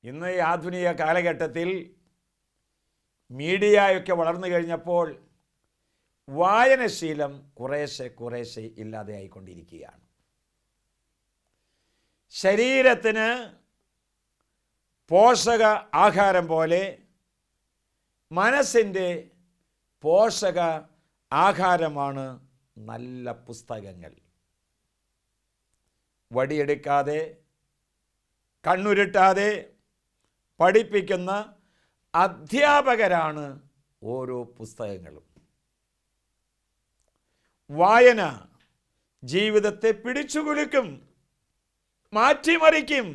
ഇന്ന് ഈ ആധുനിക കാലഘട്ടത്തിൽ മീഡിയയൊക്കെ വളർന്നു കഴിഞ്ഞപ്പോൾ വായനശീലം കുറേശ്ശെ ഇല്ലാതെയായിക്കൊണ്ടിരിക്കുകയാണ്. ശരീരത്തിന് പോഷക ആഹാരം പോലെ മനസ്സിൻ്റെ പോഷക ആഹാരമാണ് നല്ല പുസ്തകങ്ങൾ. വടിയെടുക്കാതെ കണ്ണുരുട്ടാതെ പഠിപ്പിക്കുന്ന അധ്യാപകരാണ് ഓരോ പുസ്തകങ്ങളും. വായന ജീവിതത്തെ പിടിച്ചുകുലുക്കും, മാറ്റിമറിക്കും.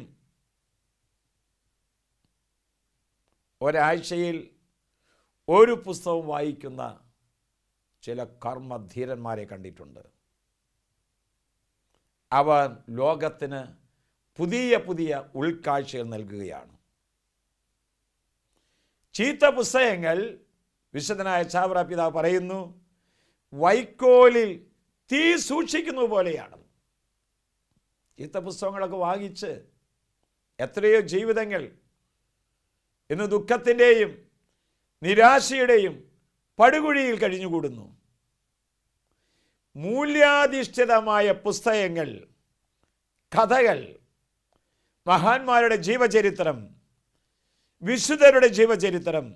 ഒരാഴ്ചയിൽ ഒരു പുസ്തകം വായിക്കുന്ന ചില കർമ്മധീരന്മാരെ കണ്ടിട്ടുണ്ട്. അവർ ലോകത്തിന് പുതിയ ഉൾക്കാഴ്ചകൾ നൽകുകയാണ്. ചീത്ത പുസ്തകങ്ങൾ, വിശുദ്ധനായ ചാവറ പിതാവ് പറയുന്നു, വൈക്കോലിൽ തീ സൂക്ഷിക്കുന്നത് പോലെയാണ്. ചീത്ത പുസ്തകങ്ങളൊക്കെ വാങ്ങിച്ച് എത്രയോ ജീവിതങ്ങൾ ഇന്ന് ദുഃഖത്തിൻ്റെയും നിരാശയുടെയും പടുകുഴിയിൽ കഴിഞ്ഞുകൂടുന്നു. മൂല്യാധിഷ്ഠിതമായ പുസ്തകങ്ങൾ, കഥകൾ, മഹാന്മാരുടെ ജീവചരിത്രം, വിശുദ്ധരുടെ ജീവചരിത്രം,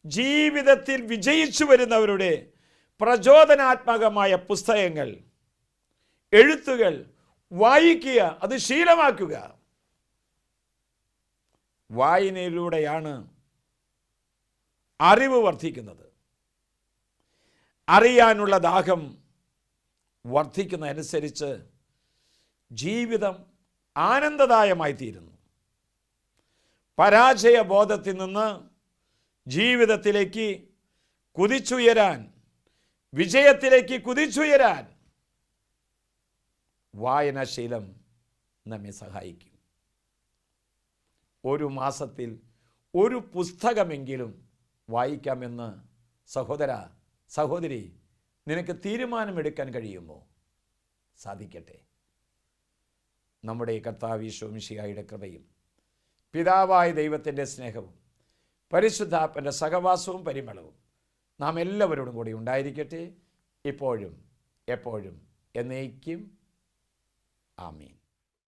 ജീവിതത്തിൽ വിജയിച്ചു വരുന്നവരുടെ പ്രചോദനാത്മകമായ പുസ്തകങ്ങൾ, എഴുത്തുകൾ വായിക്കുക, അത് ശീലമാക്കുക. വായനയിലൂടെയാണ് അറിവ് വർദ്ധിക്കുന്നത്. അറിയാനുള്ള ദാഹം വർദ്ധിക്കുന്നതനുസരിച്ച് ജീവിതം ആനന്ദദായമായി തീരുന്നു. പരാജയബോധത്തിൽ നിന്ന് ജീവിതത്തിലേക്ക് കുതിച്ചുയരാൻ, വിജയത്തിലേക്ക് കുതിച്ചുയരാൻ വായനാശീലം നമ്മെ സഹായിക്കും. ഒരു മാസത്തിൽ ഒരു പുസ്തകമെങ്കിലും വായിക്കാമെന്ന് സഹോദര, സഹോദരി, നിനക്ക് തീരുമാനമെടുക്കാൻ കഴിയുമോ? സാധിക്കട്ടെ. നമ്മുടെ കർത്താവ് ഈശോ മിശിഹായുടെ കൃപയും പിതാവായ ദൈവത്തിൻ്റെ സ്നേഹവും പരിശുദ്ധാത്മൻ്റെ സഹവാസവും പരിമളവും നാം എല്ലാവരോടും കൂടി ഉണ്ടായിരിക്കട്ടെ, ഇപ്പോഴും എപ്പോഴും എന്നേക്കും. ആമീൻ.